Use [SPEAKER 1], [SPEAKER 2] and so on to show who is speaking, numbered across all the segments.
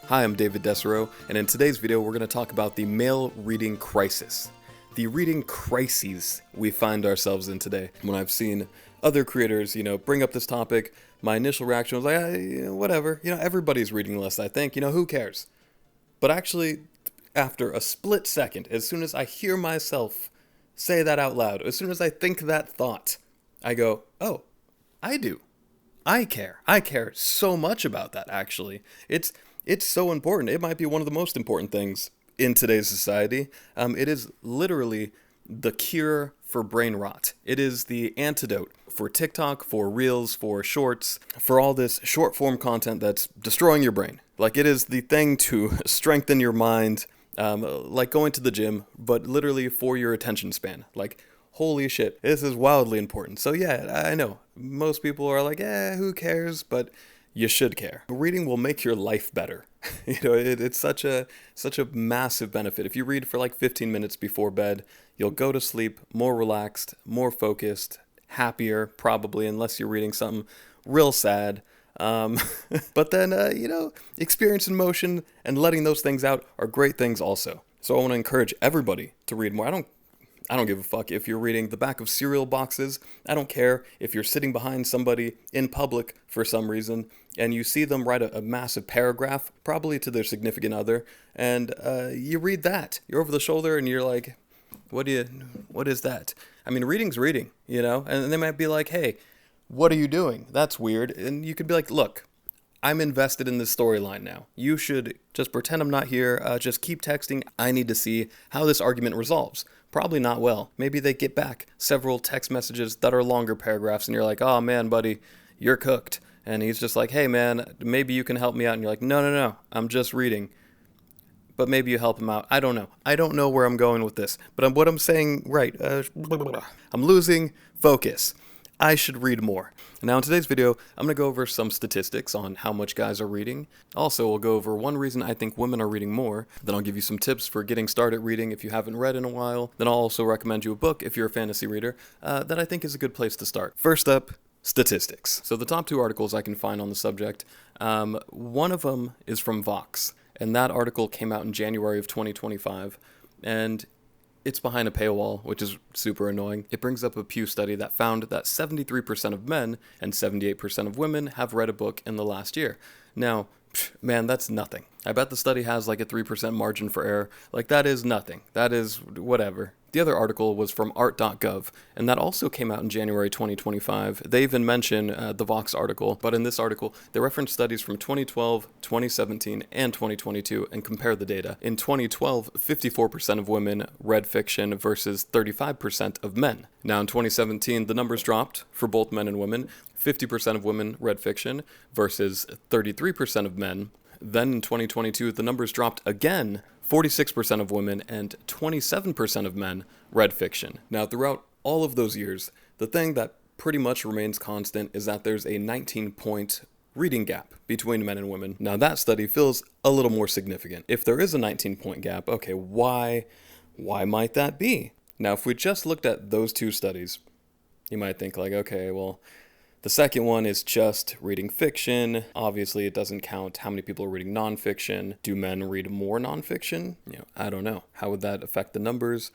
[SPEAKER 1] Hi, I'm David Decero, and in today's video we're going to talk about the male reading crisis. The reading crises we find ourselves in today. When I've seen other creators, bring up this topic, my initial reaction was like, whatever, everybody's reading less, I think, who cares? But actually, after a split second, as soon as I hear myself say that out loud, as soon as I think that thought, I go, oh, I do. I care. I care so much about that, actually. It's so important. It might be one of the most important things in today's society. It is literally the cure for brain rot. It is the antidote for TikTok, for Reels, for Shorts, for all this short form content that's destroying your brain. Like, it is the thing to strengthen your mind, like going to the gym, but literally for your attention span. Like, holy shit, this is wildly important. So yeah, I know, most people are like, who cares? But you should care. Reading will make your life better. It's such a massive benefit. If you read for like 15 minutes before bed, you'll go to sleep more relaxed, more focused, happier, probably, unless you're reading something real sad. But then, experience in motion and letting those things out are great things also. So I want to encourage everybody to read more. I don't give a fuck if you're reading the back of cereal boxes. I don't care if you're sitting behind somebody in public for some reason and you see them write a massive paragraph, probably to their significant other, and you read that. You're over the shoulder and you're like, what is that? I mean, reading's reading, and they might be like, hey, what are you doing? That's weird. And you could be like, look, I'm invested in this storyline now. You should just pretend I'm not here. Just keep texting. I need to see how this argument resolves. Probably not well. Maybe they get back several text messages that are longer paragraphs and you're like, oh man, buddy, you're cooked. And he's just like, hey man, maybe you can help me out. And you're like, no, I'm just reading. But maybe you help him out. I don't know. I don't know where I'm going with this. But what I'm saying, right, I'm losing focus. I should read more. Now in today's video, I'm going to go over some statistics on how much guys are reading. Also, we'll go over one reason I think women are reading more. Then I'll give you some tips for getting started reading if you haven't read in a while. Then I'll also recommend you a book if you're a fantasy reader that I think is a good place to start. First up, statistics. So the top two articles I can find on the subject, one of them is from Vox. And that article came out in January of 2025. And it's behind a paywall, which is super annoying. It brings up a Pew study that found that 73% of men and 78% of women have read a book in the last year. Now, man, that's nothing. I bet the study has like a 3% margin for error. Like, that is nothing. That is whatever. The other article was from art.gov, and that also came out in January 2025. They even mention the Vox article, but in this article, they reference studies from 2012, 2017, and 2022 and compare the data. In 2012, 54% of women read fiction versus 35% of men. Now in 2017, the numbers dropped for both men and women. 50% of women read fiction versus 33% of men. Then in 2022, the numbers dropped again. 46% of women and 27% of men read fiction. Now, throughout all of those years, the thing that pretty much remains constant is that there's a 19-point reading gap between men and women. Now, that study feels a little more significant. If there is a 19-point gap, okay, why might that be? Now, if we just looked at those two studies, you might think like, okay, well, the second one is just reading fiction. Obviously, it doesn't count how many people are reading nonfiction. Do men read more nonfiction? I don't know. How would that affect the numbers?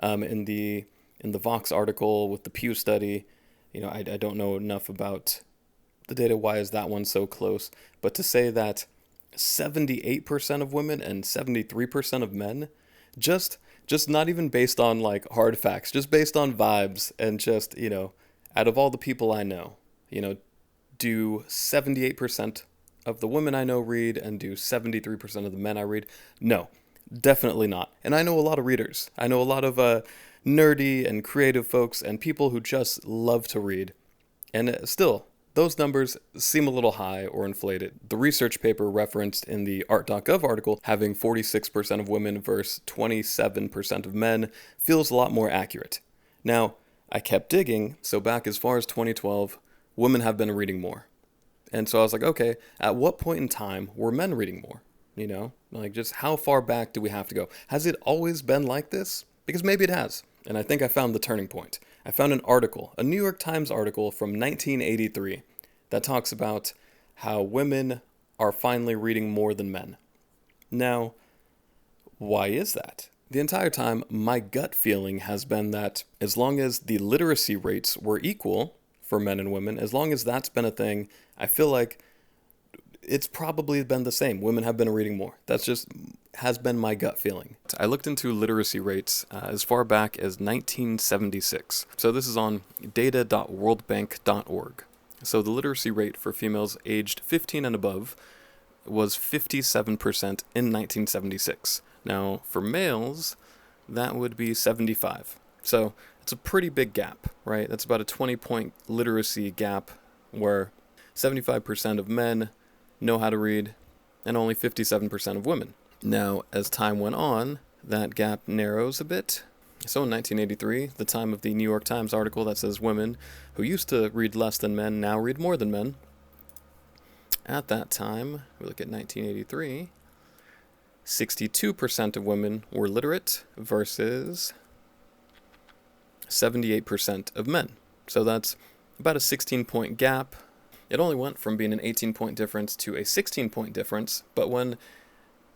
[SPEAKER 1] In the Vox article with the Pew study, I don't know enough about the data. Why is that one so close? But to say that 78% of women and 73% of men, just not even based on like hard facts, just based on vibes and just, out of all the people I know, do 78% of the women I know read and do 73% of the men I read? No, definitely not. And I know a lot of readers. I know a lot of nerdy and creative folks and people who just love to read. And still, those numbers seem a little high or inflated. The research paper referenced in the art.gov article having 46% of women versus 27% of men feels a lot more accurate. Now, I kept digging, so back as far as 2012, women have been reading more. And so I was like, okay, at what point in time were men reading more? Like, just how far back do we have to go? Has it always been like this? Because maybe it has. And I think I found the turning point. I found an article, a New York Times article from 1983 that talks about how women are finally reading more than men. Now, why is that? The entire time, my gut feeling has been that as long as the literacy rates were equal for men and women, as long as that's been a thing, I feel like it's probably been the same. Women have been reading more. That's just has been my gut feeling. I looked into literacy rates as far back as 1976. So this is on data.worldbank.org. So the literacy rate for females aged 15 and above was 57% in 1976. Now, for males, that would be 75. So it's a pretty big gap, right? That's about a 20-point literacy gap where 75% of men know how to read and only 57% of women. Now, as time went on, that gap narrows a bit. So in 1983, the time of the New York Times article that says women who used to read less than men now read more than men. At that time, we look at 1983, 62% of women were literate versus 78% of men. So that's about a 16-point gap. It only went from being an 18-point difference to a 16-point difference, but when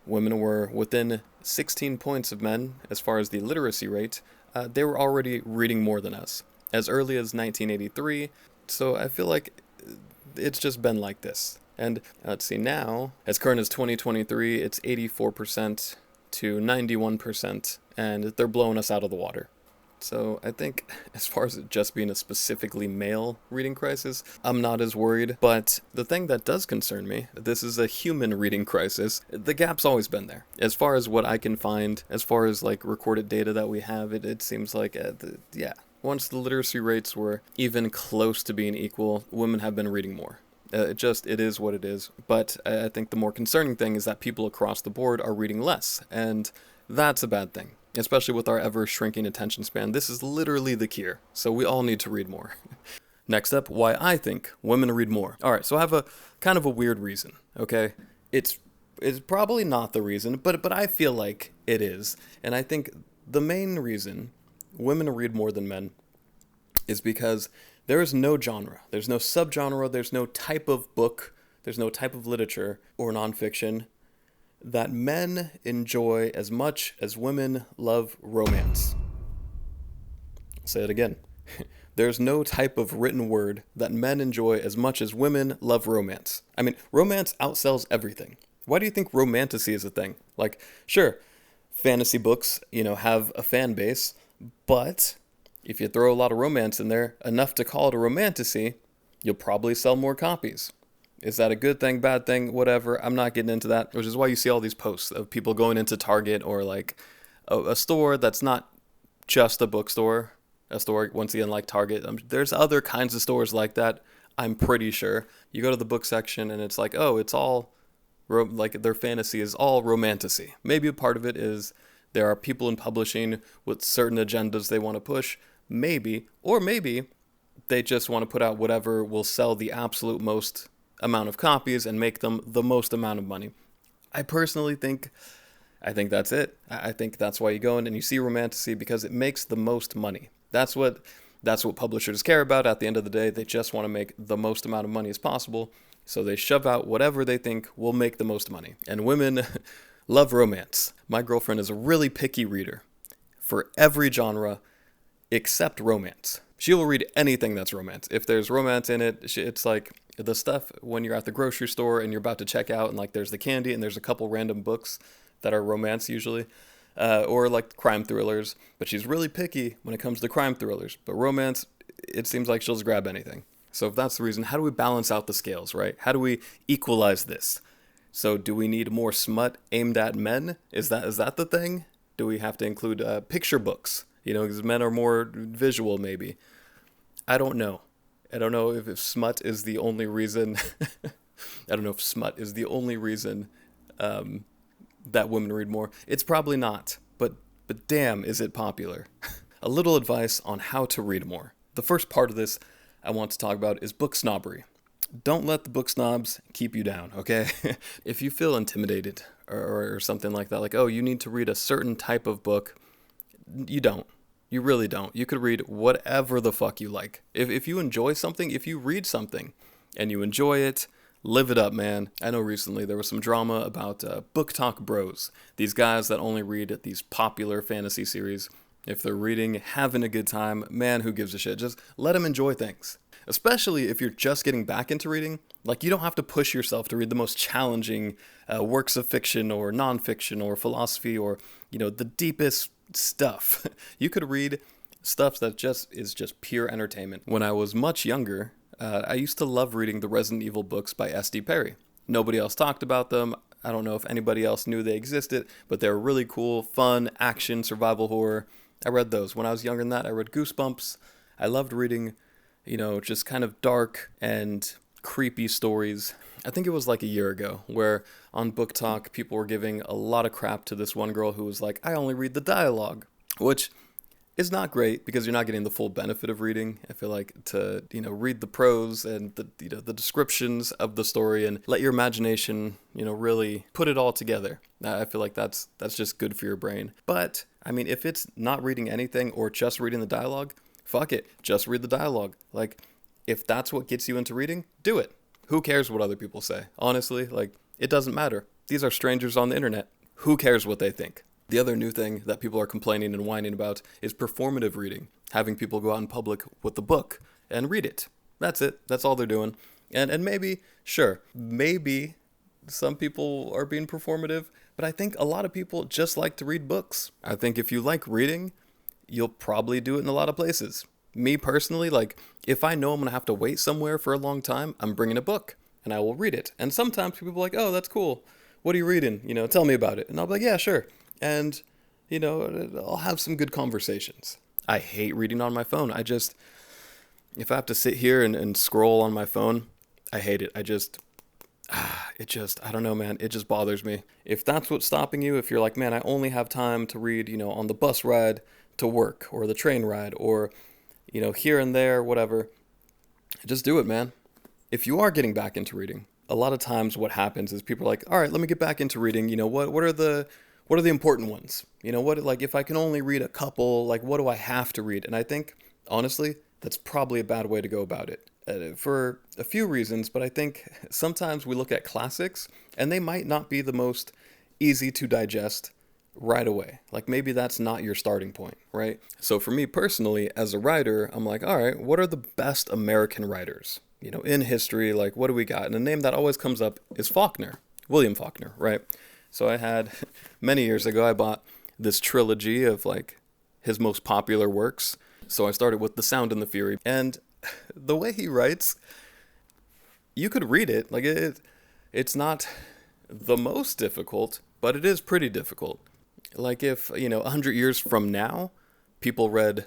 [SPEAKER 1] women were within 16 points of men as far as the literacy rate, they were already reading more than us as early as 1983. So I feel like it's just been like this. And let's see, now, as current as 2023, it's 84% to 91%, and they're blowing us out of the water. So I think as far as it just being a specifically male reading crisis, I'm not as worried. But the thing that does concern me, this is a human reading crisis. The gap's always been there. As far as what I can find, as far as like recorded data that we have, it seems like, once the literacy rates were even close to being equal, women have been reading more. It is what it is. But I think the more concerning thing is that people across the board are reading less. And that's a bad thing. Especially with our ever-shrinking attention span. This is literally the cure, so we all need to read more. Next up, why I think women read more. Alright, so I have a kind of a weird reason, okay? It's probably not the reason, but I feel like it is. And I think the main reason women read more than men is because there is no genre. There's no subgenre, there's no type of book, there's no type of literature or nonfiction that men enjoy as much as women love romance. I'll say it again. There's no type of written word that men enjoy as much as women love romance. I mean, romance outsells everything. Why do you think romantasy is a thing? Like, sure, fantasy books, have a fan base, but if you throw a lot of romance in there, enough to call it a romantasy, you'll probably sell more copies. Is that a good thing, bad thing, whatever? I'm not getting into that, which is why you see all these posts of people going into Target or like a store that's not just a bookstore, a store, once again, like Target. There's other kinds of stores like that, I'm pretty sure. You go to the book section and it's like, oh, it's all, like their fantasy is all romantasy. Maybe a part of it is there are people in publishing with certain agendas they want to push, maybe, or maybe they just want to put out whatever will sell the absolute most amount of copies and make them the most amount of money. I personally think that's it. I think that's why you go in and you see romantasy, because it makes the most money. That's what publishers care about at the end of the day. They just want to make the most amount of money as possible, so they shove out whatever they think will make the most money. And women love romance. My girlfriend is a really picky reader for every genre except romance. She will read anything that's romance. If there's romance in it, it's like the stuff when you're at the grocery store and you're about to check out and like there's the candy and there's a couple random books that are romance usually, or like crime thrillers. But she's really picky when it comes to crime thrillers. But romance, it seems like she'll just grab anything. So if that's the reason, how do we balance out the scales, right? How do we equalize this? So do we need more smut aimed at men? Is that the thing? Do we have to include picture books? Because men are more visual, maybe. I don't know. I don't know if smut is the only reason. I don't know if smut is the only reason that women read more. It's probably not. But damn, is it popular. A little advice on how to read more. The first part of this I want to talk about is book snobbery. Don't let the book snobs keep you down, okay? If you feel intimidated or something like that, like, oh, you need to read a certain type of book, you don't. You really don't. You could read whatever the fuck you like. If you enjoy something, if you read something and you enjoy it, Live it up, man. I know recently there was some drama about Book Talk Bros. These guys that only read these popular fantasy series. If they're reading, having a good time, man, who gives a shit? Just let them enjoy things. Especially if you're just getting back into reading. Like, you don't have to push yourself to read the most challenging works of fiction or nonfiction or philosophy or, the deepest stuff. You could read stuff that just is just pure entertainment. When I was much younger, I used to love reading the Resident Evil books by S.D. Perry. Nobody else talked about them. I don't know if anybody else knew they existed, but they were really cool, fun, action, survival horror. I read those. When I was younger than that, I read Goosebumps. I loved reading, just kind of dark and creepy stories. I think it was like a year ago where on Book Talk, people were giving a lot of crap to this one girl who was like, I only read the dialogue, which is not great because you're not getting the full benefit of reading. I feel like to, read the prose and the descriptions of the story and let your imagination, really put it all together. I feel like that's just good for your brain. But I mean, if it's not reading anything or just reading the dialogue, fuck it, just read the dialogue. Like, if that's what gets you into reading, do it. Who cares what other people say? Honestly, it doesn't matter. These are strangers on the internet. Who cares what they think? The other new thing that people are complaining and whining about is performative reading, having people go out in public with the book and read it. That's it. That's all they're doing. And maybe some people are being performative, but I think a lot of people just like to read books. I think if you like reading, you'll probably do it in a lot of places. Me personally, if I know I'm going to have to wait somewhere for a long time, I'm bringing a book and I will read it. And sometimes people are like, oh, that's cool. What are you reading? Tell me about it. And I'll be like, yeah, sure. And, I'll have some good conversations. I hate reading on my phone. If I have to sit here and scroll on my phone, I hate it. I don't know, man. It just bothers me. If that's what's stopping you, if you're like, man, I only have time to read, on the bus ride to work or the train ride or, here and there, whatever, just do it, man. If you are getting back into reading, a lot of times what happens is people are like, all right, let me get back into reading. What are the important ones? If I can only read a couple, what do I have to read? And I think, honestly, that's probably a bad way to go about it. For a few reasons, but I think sometimes we look at classics and they might not be the most easy to digest right away. Maybe that's not your starting point, right? So for me personally, as a writer, I'm like, all right, what are the best American writers? In history, what do we got? And a name that always comes up is Faulkner, William Faulkner, right? So I had, many years ago, I bought this trilogy of his most popular works. So I started with The Sound and the Fury. And the way he writes, you could read it. It's not the most difficult, but it is pretty difficult. If, 100 years from now, people read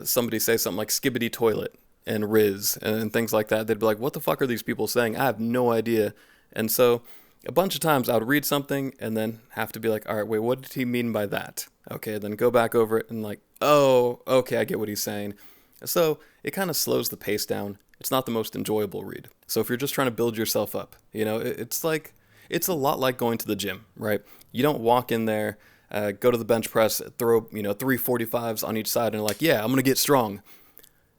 [SPEAKER 1] somebody say something like Skibbity Toilet and Riz and things like that, they'd be like, what the fuck are these people saying? I have no idea. And so a bunch of times I would read something and then have to be like, all right, wait, what did he mean by that? Okay, then go back over it and oh, okay, I get what he's saying. So it kind of slows the pace down. It's not the most enjoyable read. So if you're just trying to build yourself up, it's a lot like going to the gym, right? You don't walk in there, go to the bench press, throw, 345s on each side and yeah, I'm going to get strong.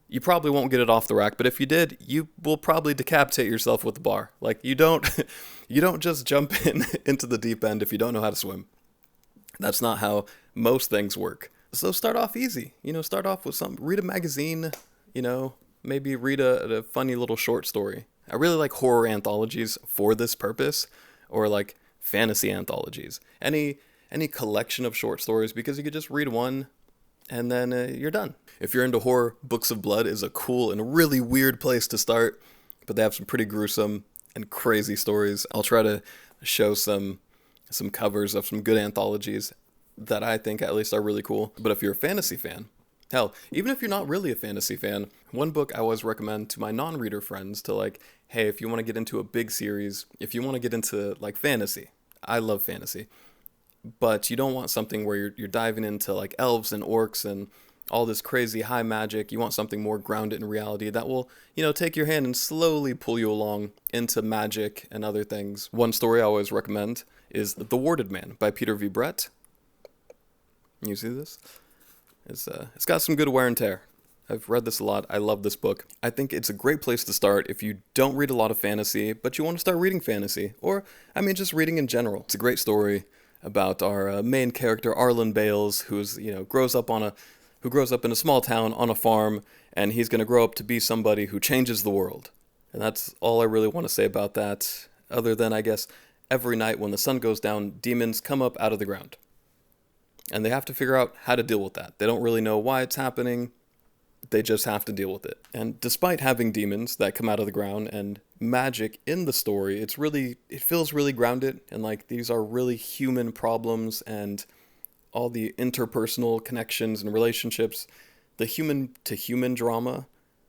[SPEAKER 1] You probably won't get it off the rack, but if you did, you will probably decapitate yourself with the bar. You don't just jump into the deep end if you don't know how to swim. That's not how most things work. So start off easy. Start off with something. Read a magazine. Maybe read a funny little short story. I really like horror anthologies for this purpose, or fantasy anthologies. Any collection of short stories, because you could just read one and then you're done. If you're into horror, Books of Blood is a cool and really weird place to start, but they have some pretty gruesome and crazy stories. I'll try to show some covers of some good anthologies that I think at least are really cool. But if you're a fantasy fan, hell, even if you're not really a fantasy fan, one book I always recommend to my non-reader friends to hey, if you want to get into a big series, if you want to get into fantasy, I love fantasy, but you don't want something where you're diving into elves and orcs and all this crazy high magic. You want something more grounded in reality that will, take your hand and slowly pull you along into magic and other things. One story I always recommend is The Warded Man by Peter V. Brett. You see this? It's got some good wear and tear. I've read this a lot. I love this book. I think it's a great place to start if you don't read a lot of fantasy, but you want to start reading fantasy, or, I mean, just reading in general. It's a great story about our main character, Arlen Bales, who's, grows up in a small town on a farm, and he's going to grow up to be somebody who changes the world. And that's all I really want to say about that, other than, I guess, every night when the sun goes down, demons come up out of the ground. And they have to figure out how to deal with that. They don't really know why it's happening. They just have to deal with it. And despite having demons that come out of the ground and magic in the story, it feels really grounded, and like these are really human problems, and all the interpersonal connections and relationships, the human to human drama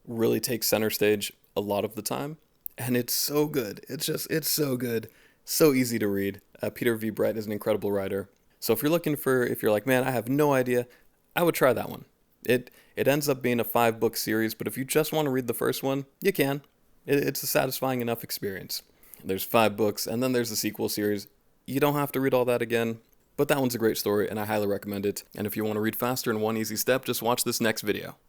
[SPEAKER 1] really takes center stage a lot of the time. And it's so good. It's so good. So easy to read. Peter V. Brett is an incredible writer. So if you're like, man, I have no idea, I would try that one. It ends up being a 5-book series, but if you just want to read the first one, you can. It's a satisfying enough experience. There's 5 books, and then there's the sequel series. You don't have to read all that again, but that one's a great story, and I highly recommend it. And if you want to read faster in one easy step, just watch this next video.